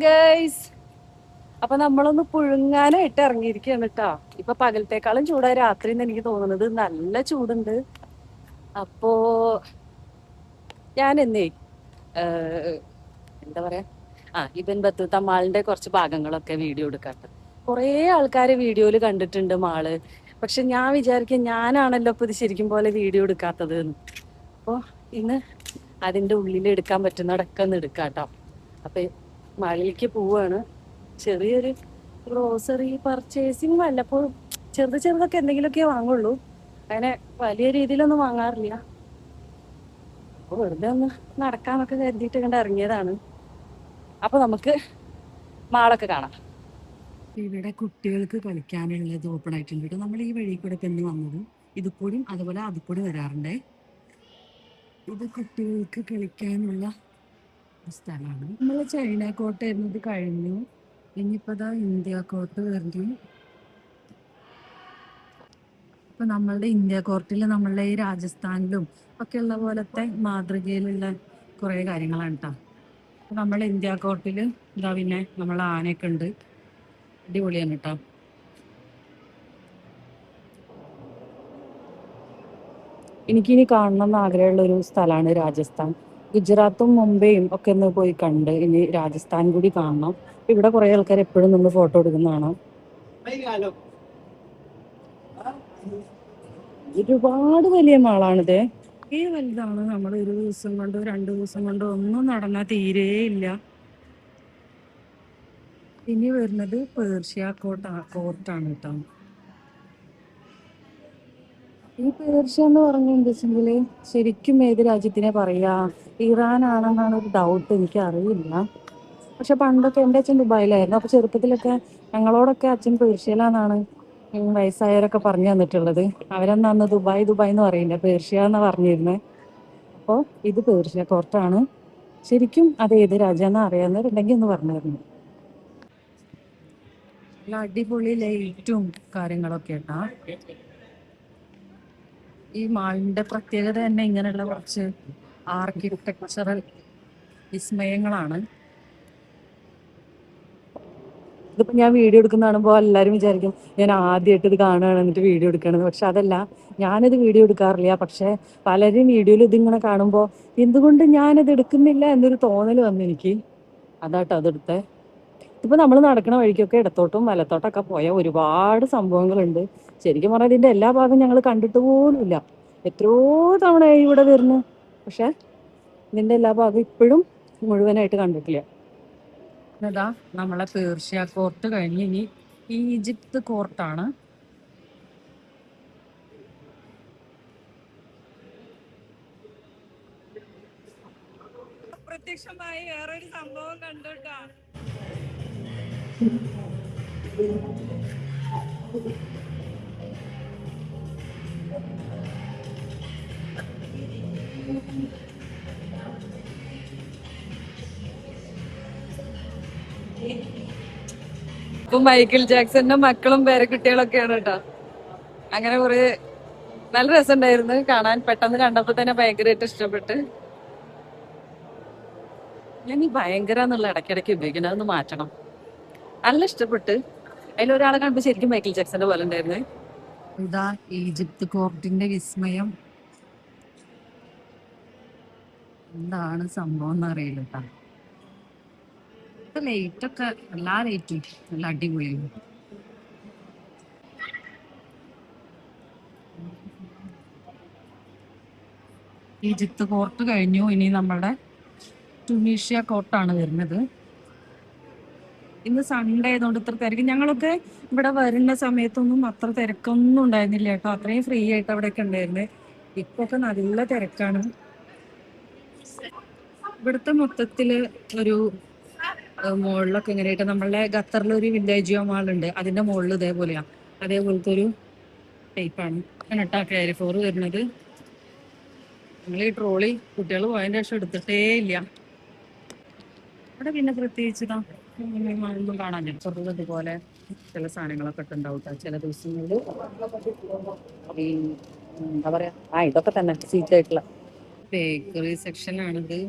Guys, അപ്പൊ നമ്മളൊന്ന് പുഴുങ്ങാനായിട്ട് ഇറങ്ങിയിരിക്കുകയാണ് കേട്ടോ. ഇപ്പൊ പകലത്തേക്കാളും ചൂടായി രാത്രി എന്ന് എനിക്ക് തോന്നുന്നത്. നല്ല ചൂടുണ്ട്. അപ്പോ ഞാൻ എന്നേ എന്താ പറയാ, ഇബൻ ബത്തൂത്ത മാളിന്റെ കുറച്ച് ഭാഗങ്ങളൊക്കെ വീഡിയോ എടുക്കാട്ട്. കുറേ ആൾക്കാർ വീഡിയോയിൽ കണ്ടിട്ടുണ്ട് മാള്. പക്ഷെ ഞാൻ വിചാരിക്കും ഞാനാണല്ലോ ഇപ്പൊ ഇത് ശരിക്കും പോലെ വീഡിയോ എടുക്കാത്തത് എന്ന്. അപ്പോൾ ഇന്ന് അതിന്റെ ഉള്ളിൽ എടുക്കാൻ പറ്റുന്നടക്കം ഒന്ന് എടുക്കാട്ടോ. അപ്പൊ മാളിലേക്ക് പോവാണ്. ചെറിയൊരു ഗ്രോസറി പർച്ചേസിങ് വല്ലപ്പോഴും ചെറുതൊക്കെ എന്തെങ്കിലുമൊക്കെ വാങ്ങുള്ളൂ. അങ്ങനെ വലിയ രീതിയിലൊന്നും വാങ്ങാറില്ല. അപ്പൊ വെറുതെ ഒന്ന് നടക്കാന്നൊക്കെ കരുതിയിട്ട് കണ്ട് ഇറങ്ങിയതാണ്. അപ്പൊ നമുക്ക് മാളൊക്കെ കാണാം. ഇവിടെ കുട്ടികൾക്ക് കളിക്കാനുള്ളത് ഓപ്പൺ ആയിട്ടുണ്ട് കേട്ടോ. നമ്മൾ ഈ വഴി കൂടെ തന്നെ വന്നത് ഇത് കൂടിയും അതുപോലെ അത് കൂടി വരാറുണ്ടേ. ഇത് കുട്ടികൾക്ക് കളിക്കാനുള്ള സ്ഥലമാണ്. നമ്മൾ ചൈന കോട്ട എന്നത് കഴിഞ്ഞു. ഇനിയിപ്പോ ഇന്ത്യ കോർട്ട് വരുന്നു. ഇപ്പൊ നമ്മളുടെ ഇന്ത്യ കോർട്ടിൽ നമ്മളുടെ ഈ രാജസ്ഥാനിലും ഒക്കെ ഉള്ള പോലത്തെ മാതൃകയിലുള്ള കുറെ കാര്യങ്ങളാണ് കേട്ടോ. നമ്മൾ ഇന്ത്യ കോർട്ടില് പിന്നെ നമ്മളെ ആനയൊക്കെ ഉണ്ട്. അടിപൊളിയാണ് കേട്ടോ. എനിക്കിനി കാണണം എന്ന് ആഗ്രഹമുള്ള ഒരു സ്ഥലമാണ് രാജസ്ഥാൻ. ഗുജറാത്തും മുംബൈയും ഒക്കെ ഒന്ന് പോയി കണ്ട് ഇനി രാജസ്ഥാൻ കൂടി കാണണം. ഇവിടെ കുറെ ആൾക്കാർ എപ്പോഴും നിന്ന് ഫോട്ടോ എടുക്കുന്നതാണ്. ഒരുപാട് വലിയ മാളാണിത്. ഈ വലുതാണ്. നമ്മൾ ഒരു ദിവസം കൊണ്ടോ 2 ദിവസം കൊണ്ടോ ഒന്നും നടന്നാൽ തീരെയില്ല. ഇനി വരുന്നത് പേർഷ്യ കോർട്ടാണ് കേട്ടോ. ഈ പേർഷ്യ എന്ന് പറഞ്ഞെന്ന് വെച്ചെങ്കില് ശരിക്കും ഏത് രാജ്യത്തിനെ പറയാ? ഇറാൻ ആണെന്നാണ് ഒരു ഡൗട്ട്. എനിക്ക് അറിയില്ല. പക്ഷെ പണ്ടൊക്കെ എൻ്റെ അച്ഛൻ ദുബായിലായിരുന്നു. അപ്പൊ ചെറുപ്പത്തിലൊക്കെ ഞങ്ങളോടൊക്കെ അച്ഛൻ പേർഷ്യയിലാന്നാണ് വയസ്സായവരൊക്കെ പറഞ്ഞു തന്നിട്ടുള്ളത്. അവരന്ന് അന്ന് ദുബായ് എന്ന് പറയില്ല, പേർഷ്യ എന്നാ പറഞ്ഞിരുന്നത്. അപ്പോൾ ഇത് പേർഷ്യ കോർട്ടാണ്. ശരിക്കും അത് ഏത് രാജ്യമെന്ന് അറിയാവുന്നവരുണ്ടെങ്കിൽ ഒന്ന് പറഞ്ഞു തരുന്നു. നല്ല അടിപൊളി ലൈറ്റും കാര്യങ്ങളൊക്കെ ഉണ്ടാ. ഈ മാളിന്റെ പ്രത്യേകത തന്നെ ഇങ്ങനെയുള്ള കുറച്ച് ആർക്കിടെക്ചറൽ വിസ്മയങ്ങളാണ്. ഇതിപ്പോ ഞാൻ വീഡിയോ എടുക്കുന്ന കാണുമ്പോൾ എല്ലാവരും വിചാരിക്കും ഞാൻ ആദ്യമായിട്ട് ഇത് കാണുകയാണ് എന്നിട്ട് വീഡിയോ എടുക്കണമെന്ന്. പക്ഷെ അതല്ല, ഞാനിത് വീഡിയോ എടുക്കാറില്ല. പക്ഷെ പലരും വീഡിയോയിൽ ഇതിങ്ങനെ കാണുമ്പോൾ എന്തുകൊണ്ട് ഞാനിത് എടുക്കുന്നില്ല എന്നൊരു തോന്നൽ വന്നു എനിക്ക്. അതാട്ടോ അതെടുത്തേ. ഇപ്പൊ നമ്മൾ നടക്കുന്ന വഴിക്കൊക്കെ ഇടത്തോട്ടും വലത്തോട്ടൊക്കെ പോയ ഒരുപാട് സംഭവങ്ങളുണ്ട്. ശരിക്കും പറഞ്ഞാൽ ഇതിന്റെ എല്ലാ ഭാഗവും ഞങ്ങൾ കണ്ടിട്ട് പോലുമില്ല. എത്രയോ തവണയായി ഇവിടെ വരുന്നു. പക്ഷെ ഇതിന്റെ എല്ലാ ഭാഗവും ഇപ്പോഴും മുഴുവനായിട്ട് കണ്ടിട്ടില്ല. ഇതാ നമ്മളെ പേർഷ്യ കോർട്ട് കഴിഞ്ഞ് ഇനി ഈജിപ്ത് കോർട്ടാണ്. പ്രത്യക്ഷമായി വേറൊരു സംഭവം കണ്ടുട്ടാ. ഇപ്പൊ മൈക്കിൾ ജാക്സന്റെ മക്കളും പേരക്കുട്ടികളൊക്കെയാണ് കേട്ടോ. അങ്ങനെ കുറെ നല്ല രസമുണ്ടായിരുന്നു കാണാൻ. പെട്ടെന്ന് കണ്ടപ്പോ തന്നെ ഭയങ്കരമായിട്ട് ഇഷ്ടപ്പെട്ട്. ഞാൻ ഈ ഭയങ്കര എന്നുള്ള ഇടയ്ക്കിടയ്ക്ക് ഉപയോഗിക്കണം, അതൊന്ന് മാറ്റണം. നല്ല ഇഷ്ടപ്പെട്ട്. അതിലൊരാളെ കാണുമ്പോ ശരിക്കും മൈക്കിൾ ജാക്സന്റെ പോലെ ഉണ്ടായിരുന്നു. ഇതാ ഈജിപ്ത് കോർട്ടിന്റെ വിസ്മയം. എന്താണ് സംഭവം എന്ന് അറിയില്ല കേട്ടോ. ലൈറ്റൊക്കെ എല്ലാ ലൈറ്റും നല്ല അടിപൊളിയാണ്. ഈജിപ്ത് കോർട്ട് കഴിഞ്ഞു. ഇനി നമ്മളുടെ ടുണീഷ്യ കോർട്ടാണ് വരുന്നത്. ഇന്ന് സൺഡേ ആയതുകൊണ്ട് ഇത്ര തിരക്ക്. ഞങ്ങളൊക്കെ ഇവിടെ വരുന്ന സമയത്തൊന്നും അത്ര തിരക്കൊന്നും ഉണ്ടായിരുന്നില്ല കേട്ടോ. അത്രയും ഫ്രീ ആയിട്ട് അവിടെയൊക്കെ ഉണ്ടായിരുന്നത്. ഇപ്പൊക്കെ നല്ല തിരക്കാണ്. ഇവിടുത്തെ മൊത്തത്തില് ഒരു മുകളിലൊക്കെ എങ്ങനെയായിട്ട് നമ്മളുടെ ഖത്തറിലൊരു വില്ലേജിയോ മാളുണ്ട്, അതിന്റെ മുകളിൽ ഇതേപോലെയാ. അതേപോലത്തെ ഒരു ടൈപ്പാണ് കേട്ടാ കാരി ഫോർ വരുന്നത്. നമ്മൾ ഈ ട്രോളി കുട്ടികൾ പോയതിന്റെ ശേഷം എടുത്തിട്ടേ ഇല്ല. അവിടെ പിന്നെ പ്രത്യേകിച്ച് ഒന്നും കാണാൻ ചെറുതുപോലെ ചില സാധനങ്ങളൊക്കെ ഉണ്ടാവും ചില ദിവസങ്ങളിൽ. ഈ എന്താ പറയാ, ഇതൊക്കെ തന്നെ സീറ്റ് ആയിട്ടുള്ള ബേക്കറി സെക്ഷനാണിത്.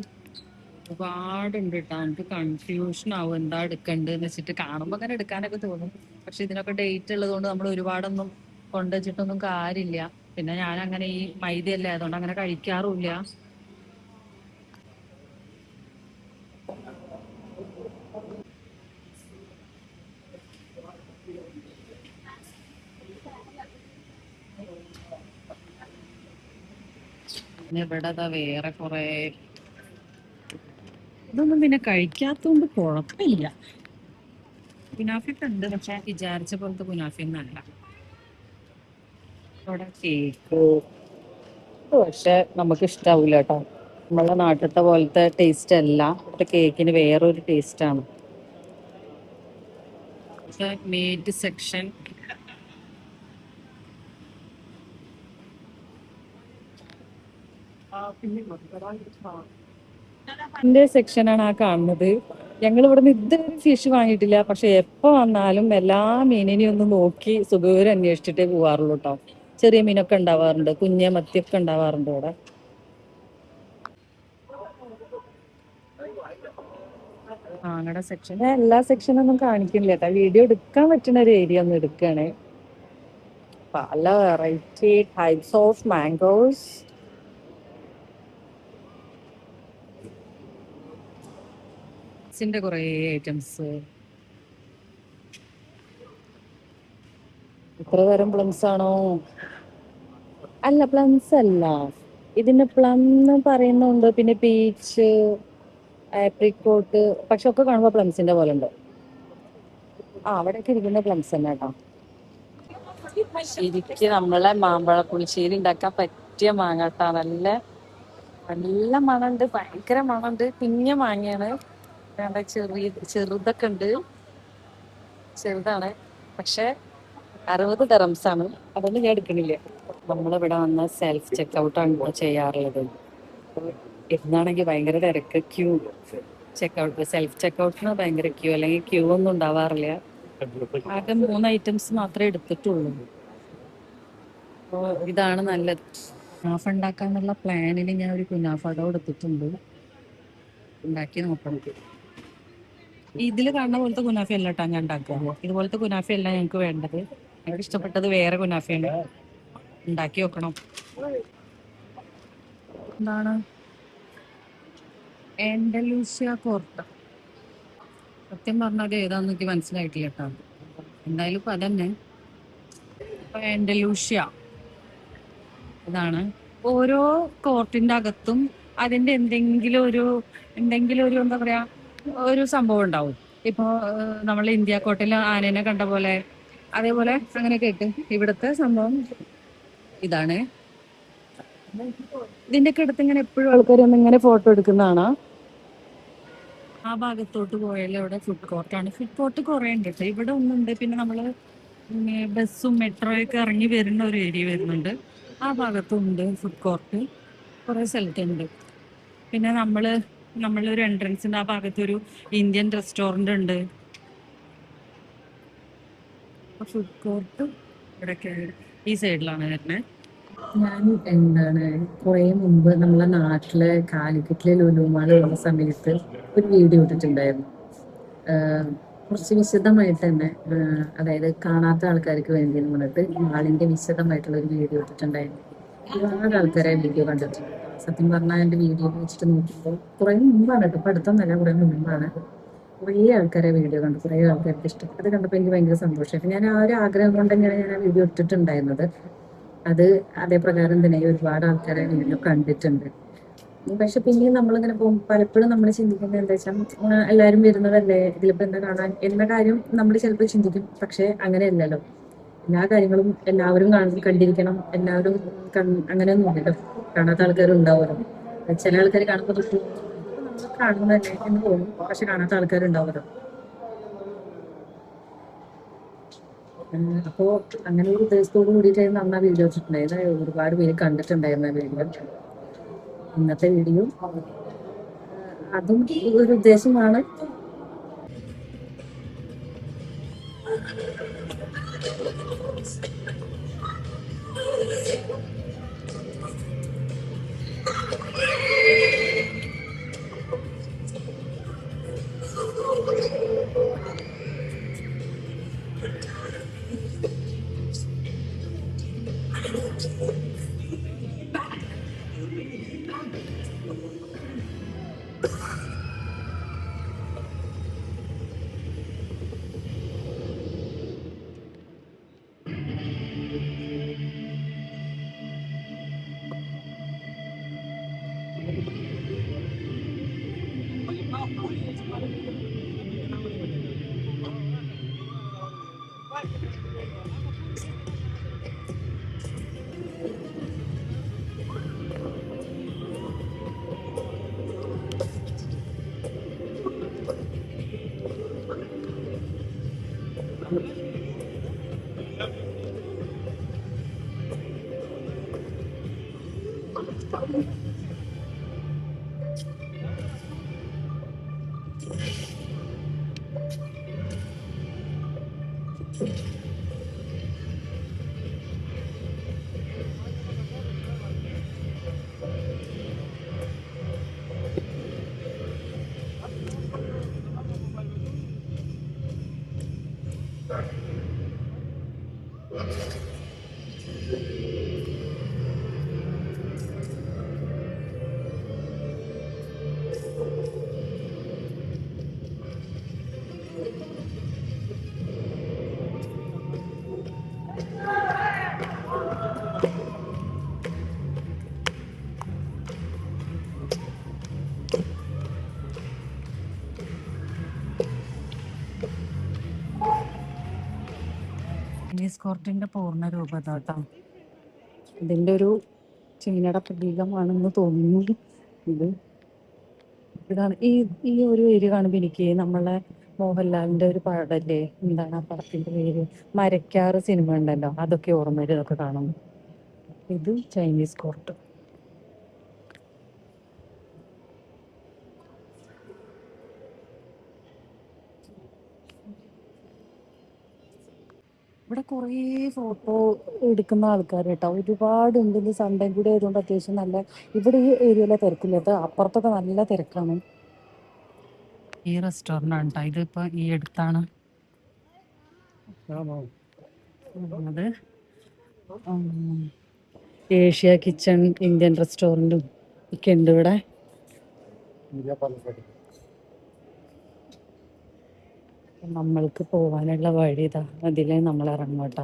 ഒരുപാടുണ്ട് കേട്ടോ. നമുക്ക് കൺഫ്യൂഷൻ ആവും എന്താ എടുക്കണ്ടെന്ന് വെച്ചിട്ട്. കാണുമ്പോ അങ്ങനെ എടുക്കാനൊക്കെ തോന്നും, പക്ഷെ ഇതിനൊക്കെ ഡേറ്റ് ഉള്ളത് കൊണ്ട് നമ്മൾ ഒരുപാടൊന്നും കൊണ്ടുവച്ചിട്ടൊന്നും കാര്യമില്ല. പിന്നെ ഞാൻ അങ്ങനെ ഈ മൈദയല്ലേ അതുകൊണ്ട് അങ്ങനെ കഴിക്കാറുമില്ല. പിന്നെ ഇവിടെ അതാ വേറെ കുറെ, ഇതൊന്നും പിന്നെ കഴിക്കാത്തോണ്ട് കുഴപ്പമില്ല. കുനാഫയൊക്കെ ഉണ്ട്, പക്ഷെ വിചാരിച്ച പോലത്തെ കുനാഫയൊന്നും അല്ല. ഇവിടെ കേക്ക് പക്ഷെ നമുക്ക് ഇഷ്ടാവൂല കേട്ടോ. നമ്മളെ നാട്ടിലത്തെ പോലത്തെ ടേസ്റ്റ് അല്ല ഇവിടെ. കേക്കിന് വേറൊരു ടേസ്റ്റ് ആണ്. മീറ്റ് സെക്ഷൻ, എന്റെ സെക്ഷനാണ് ആ കാണുന്നത്. ഞങ്ങൾ ഇവിടുന്ന് ഇതുവരെ ഫിഷ് വാങ്ങിയിട്ടില്ല, പക്ഷെ എപ്പോ വന്നാലും എല്ലാ മീനിനെയും ഒന്ന് നോക്കി സുഖൂരം അന്വേഷിച്ചിട്ടേ പോവാറുള്ളൂ കേട്ടോ. ചെറിയ മീനൊക്കെ ഉണ്ടാവാറുണ്ട്, കുഞ്ഞ മത്തിയൊക്കെ ഉണ്ടാവാറുണ്ട് ഇവിടെ. മാങ്ങയുടെ സെക്ഷൻ, എല്ലാ സെക്ഷനൊന്നും കാണിക്കില്ല കേട്ടോ. വീഡിയോ എടുക്കാൻ പറ്റുന്ന ഒരു ഏരിയ ഒന്ന് എടുക്കുകയാണ്. പല വെറൈറ്റി ടൈപ്സ് ഓഫ് മാംഗോസ്. ന്റെ കുറേ ഐറ്റംസ്. എത്ര തരം പ്ലംസ് ആണോ? അല്ല, പ്ലംസ് അല്ല. ഇതിന് പ്ലം എന്ന് പറയുന്നുണ്ട്, പിന്നെ പീച്ച്, ആപ്രിക്കോട്ട്, പക്ഷെ ഒക്കെ കാണുമ്പോ പ്ലംസിന്റെ പോലെ ഉണ്ട്. അവിടെയൊക്കെ ഇരിക്കുന്ന പ്ലംസ് തന്നെ കേട്ടോ. ശരിക്ക് നമ്മളെ മാമ്പഴ പുളിശ്ശേരി ഉണ്ടാക്കാൻ പറ്റിയ മാങ്ങാട്ടാ. നല്ല നല്ല മണമുണ്ട്, ഭയങ്കര മണമുണ്ട്. കുഞ്ഞ മാങ്ങയാണ്, ചെറുതൊക്കെ ഉണ്ട്. ചെറുതാണ്, പക്ഷെ 60 dirhams ആണ്. അതൊന്നും ഞാൻ എടുക്കണില്ല. നമ്മളിവിടെ വന്ന് സെൽഫ് ചെക്ക് ഔട്ടാണ് ചെയ്യാറുള്ളത്. ഇന്നാണെങ്കിൽ ഭയങ്കര തിരക്ക്, ക്യൂ. ചെക്കൗട്ട്, സെൽഫ് ചെക്കൗട്ടിന് ഭയങ്കര ക്യൂ, അല്ലെങ്കിൽ ക്യൂ ഒന്നും ഉണ്ടാവാറില്ല. ആകെ 3 ഐറ്റംസ് മാത്രമേ എടുത്തിട്ടുള്ളൂ. അപ്പോൾ ഇതാണ് നല്ലത്. കുനാഫ ഉണ്ടാക്കാനുള്ള പ്ലാനിന് ഞാൻ ഒരു കുനാഫ ഡോ എടുത്തിട്ടുണ്ട്, ഉണ്ടാക്കി നോക്കണം. ഇതിൽ കാണുന്ന പോലത്തെ കുനാഫ അല്ല കേട്ടോ ഞാൻ ഉണ്ടാക്കുക. ഇതുപോലത്തെ കുനാഫ അല്ല ഞങ്ങൾക്ക് വേണ്ടത്. ഞങ്ങൾക്ക് ഇഷ്ടപ്പെട്ടത് വേറെ കുനാഫയാണ്. ഉണ്ടാക്കി നോക്കണം. എന്താണ് ആൻഡലൂസിയ കോർട്ട? സത്യം പറഞ്ഞാൽ ഏതാന്ന് എനിക്ക് മനസ്സിലായിട്ടില്ല കേട്ടോ. എന്തായാലും ഇപ്പൊ അതന്നെ. ഇപ്പൊ ആൻഡലൂഷ്യ ഇതാണ്. ഓരോ കോർട്ടിന്റെ അകത്തും അതിന്റെ എന്തെങ്കിലും ഒരു എന്താ പറയാ, ഒരു സംഭവം ഉണ്ടാവും. ഇപ്പൊ നമ്മളെ ഇന്ത്യ കോട്ടയിൽ ആനേനെ കണ്ട പോലെ, അതേപോലെ അങ്ങനെയൊക്കെ ഇട്ട് ഇവിടുത്തെ സംഭവം ഇതാണ്. ഇതിന്റെ ഒക്കെ അടുത്ത് ഇങ്ങനെ എപ്പോഴും ആൾക്കാർ ഒന്ന് ഇങ്ങനെ ഫോട്ടോ എടുക്കുന്നതാണ്. ആ ഭാഗത്തോട്ട് പോയാലും അവിടെ ഫുഡ് കോർട്ടാണ്. ഫുഡ് കോർട്ട് കുറെ ഉണ്ട് കേട്ടോ. ഇവിടെ ഒന്നുണ്ട്, പിന്നെ നമ്മള് ബസ്സും മെട്രോയൊക്കെ ഇറങ്ങി വരുന്ന ഒരു ഏരിയ വരുന്നുണ്ട്. ആ ഭാഗത്തുണ്ട് ഫുഡ് കോർട്ട്, കുറെ സ്ഥലത്തുണ്ട്. പിന്നെ നമ്മളൊരു എൻട്രൻസിന്റെ ആ ഭാഗത്തൊരു ഇന്ത്യൻ റെസ്റ്റോറന്റ് ഉണ്ട്. ഫുഡ് കോർട്ട് ഇവിടെയൊക്കെ ഈ സൈഡിലാണ് വരുന്നത്. ഞാൻ എന്താണ് കുറെ മുമ്പ് നമ്മളെ നാട്ടിലെ കാലിക്കറ്റിലെ ലുലുമാള് ഉള്ള സമയത്ത് ഒരു വീഡിയോ ഇട്ടിട്ടുണ്ടായിരുന്നു. കുറച്ച് വിശദമായിട്ട് തന്നെ, അതായത് കാണാത്ത ആൾക്കാർക്ക് വേണ്ടി എന്ന് പറഞ്ഞിട്ട് മാളിന്റെ വിശദമായിട്ടുള്ള ഒരു വീഡിയോ ഇട്ടിട്ടുണ്ടായിരുന്നു. ഒരുപാട് ആൾക്കാരെ വീഡിയോ കണ്ടിട്ടുണ്ട്. സത്യം പറഞ്ഞാൽ എൻ്റെ വീഡിയോ വെച്ചിട്ട് നോക്കുമ്പോൾ കുറെ മുമ്പാണ് കേട്ടോ, ഇപ്പൊ അടുത്തൊന്നല്ല, കുറെ മുമ്പാണ്. കുറേ ആൾക്കാരെ വീഡിയോ കണ്ടു, കുറേ ആൾക്കാർക്ക് ഇഷ്ടപ്പെട്ടു. അത് കണ്ടപ്പോൾ എനിക്ക് ഭയങ്കര സന്തോഷമായി. ഞാൻ ആ ഒരു ആഗ്രഹം കൊണ്ട് തന്നെയാണ് ഞാൻ ആ വീഡിയോ ഇട്ടിട്ടുണ്ടായിരുന്നത്. അത് അതേ പ്രകാരം തന്നെ ഒരുപാട് ആൾക്കാരെ വീഡിയോ കണ്ടിട്ടുണ്ട്. പക്ഷെ പിന്നെയും നമ്മളിങ്ങനെ പോകും, പലപ്പോഴും നമ്മൾ ചിന്തിക്കുന്നത് എന്താ വെച്ചാൽ, എല്ലാവരും വരുന്നതല്ലേ, ഇതിലിപ്പോ എന്താ കാണാൻ എന്ന കാര്യം നമ്മൾ ചിലപ്പോൾ ചിന്തിക്കും. പക്ഷെ അങ്ങനെയല്ലല്ലോ. എല്ലാ കാര്യങ്ങളും എല്ലാവരും കണ്ടിരിക്കണം, എല്ലാവരും അങ്ങനെയൊന്നും ഇല്ലല്ലോ. കാണാത്ത ആൾക്കാരും ഉണ്ടാവുമല്ലോ. ചില ആൾക്കാർ കാണുമ്പോൾ കാണുന്നതല്ലേ എന്ന് തോന്നും, പക്ഷെ കാണാത്ത ആൾക്കാരുണ്ടാവുമല്ലോ. അപ്പോ അങ്ങനെ ഒരു ഉദ്ദേശത്തോട് കൂടിയിട്ടായിരുന്നു അന്ന് ആ വീഡിയോ വെച്ചിട്ടുണ്ടായത്. ഒരുപാട് പേര് കണ്ടിട്ടുണ്ടായിരുന്നു ആ വീഡിയോ. ഇന്നത്തെ വീഡിയോ അതും ഒരു ഉദ്ദേശമാണ്. ടെന്നീസ് കോർട്ടിന്റെ പൂർണ്ണ രൂപതാട്ടോ. ഇതിന്റെ ഒരു ചീനയുടെ പ്രതീകമാണെന്ന് തോന്നുന്നു. ഇത് ഇതാണ് ഈ ഈ ഒരു ഏരിയ കാണുമ്പോൾ എനിക്ക് നമ്മളെ മോഹൻലാലിന്റെ ഒരു പടല്ലേ, എന്താണ് ആ പടത്തിന്റെ പേര്, മരക്കാറ് സിനിമ ഉണ്ടല്ലോ, അതൊക്കെ ഓർമ്മ വരും ഇതൊക്കെ കാണുന്നു. ഇത് ചൈനീസ് കോർട്ട്. ഇവിടെ കുറേ ഫോട്ടോ എടുക്കുന്ന ആൾക്കാർ കേട്ടോ, ഒരുപാടുണ്ട്. ഇത് സൺഡേ കൂടി ആയതുകൊണ്ട് അത്യാവശ്യം നല്ല, ഇവിടെ ഈ ഏരിയയിലെ തിരക്കില്ല, അപ്പുറത്തൊക്കെ നല്ല തിരക്കാണ്. ഈ റെസ്റ്റോറൻ്റ് ആണ് കേട്ടോ, ഇതിപ്പോ ഈ അടുത്താണ് അത്. ഏഷ്യ കിച്ചൺ, ഇന്ത്യൻ റെസ്റ്റോറൻറ്റും ഒക്കെ ഉണ്ട് ഇവിടെ. നമ്മൾക്ക് പോകാനുള്ള വഴി ഇതാ, അതിലേ നമ്മൾ ഇറങ്ങോട്ടാ.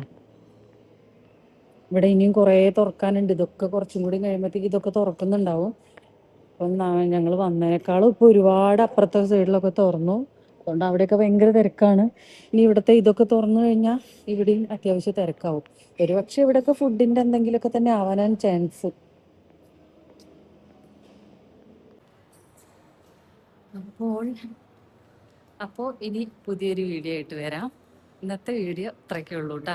ഇവിടെ ഇനിയും കുറേ തുറക്കാനുണ്ട്. ഇതൊക്കെ കുറച്ചും കൂടി കഴിയുമ്പോഴത്തേക്ക് ഇതൊക്കെ തുറക്കുന്നുണ്ടാവും. അപ്പം ഞങ്ങൾ വന്നതിനേക്കാളും ഇപ്പൊ ഒരുപാട് അപ്പുറത്തെ സൈഡിലൊക്കെ തുറന്നു. അതുകൊണ്ട് അവിടെയൊക്കെ ഭയങ്കര തിരക്കാണ്. ഇനി ഇവിടുത്തെ ഇതൊക്കെ തുറന്നു കഴിഞ്ഞാൽ ഇവിടെയും അത്യാവശ്യം തിരക്കാവും. ഒരുപക്ഷെ ഇവിടെയൊക്കെ ഫുഡിന്റെ എന്തെങ്കിലുമൊക്കെ തന്നെ ആവാനാണ് ചാൻസ്. അപ്പോൾ ഇനി പുതിയൊരു വീഡിയോ ആയിട്ട് വരാം. ഇന്നത്തെ വീഡിയോ ഇത്രയൊക്കെ ഉള്ളൂ കേട്ടാ.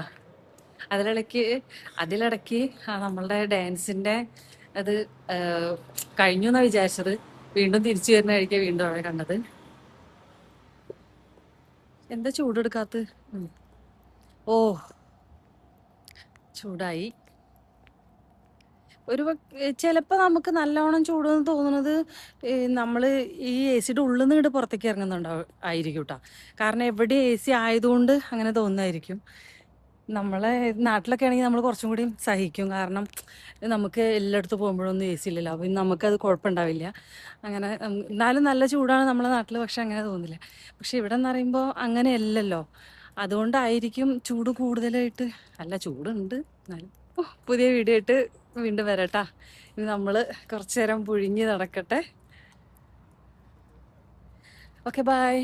അതിലിടയ്ക്ക് നമ്മളുടെ ഡാൻസിന്റെ അത് കഴിഞ്ഞു എന്നാ വിചാരിച്ചത്. വീണ്ടും തിരിച്ചു വരുന്ന കഴിക്കാൻ വീണ്ടും അവിടെ കണ്ടത്. എന്താ ചൂടെടുക്കാത്ത? ഓ, ചൂടായി. ചിലപ്പോൾ നമുക്ക് നല്ലോണം ചൂടെന്ന് തോന്നുന്നത് നമ്മൾ ഈ എ സിയുടെ ഉള്ളിൽ നിന്ന് ഇങ്ങോട്ട് പുറത്തേക്ക് ഇറങ്ങുന്നുണ്ടാവും ആയിരിക്കും കേട്ടോ. കാരണം എവിടെ എ സി ആയതുകൊണ്ട് അങ്ങനെ തോന്നുന്നതായിരിക്കും. നമ്മളെ നാട്ടിലൊക്കെ ആണെങ്കിൽ നമ്മൾ കുറച്ചും കൂടി സഹിക്കും. കാരണം നമുക്ക് എല്ലായിടത്തും പോകുമ്പോഴൊന്നും എ സി ഇല്ലല്ലോ, അപ്പം നമുക്കത് കുഴപ്പമുണ്ടാവില്ല. അങ്ങനെ എന്നാലും നല്ല ചൂടാണ് നമ്മളെ നാട്ടിൽ, പക്ഷെ അങ്ങനെ തോന്നില്ല. പക്ഷെ ഇവിടെ എന്ന് പറയുമ്പോൾ അങ്ങനെയല്ലല്ലോ, അതുകൊണ്ടായിരിക്കും ചൂട് കൂടുതലായിട്ട്. അല്ല, ചൂടുണ്ട് എന്നാലും. പുതിയ വീഡിയോ ആയിട്ട് വീണ്ടും വരട്ടാ. ഇനി നമ്മൾ കുറച്ചു നേരം പുഴുങ്ങി നടക്കട്ടെ. Okay, by.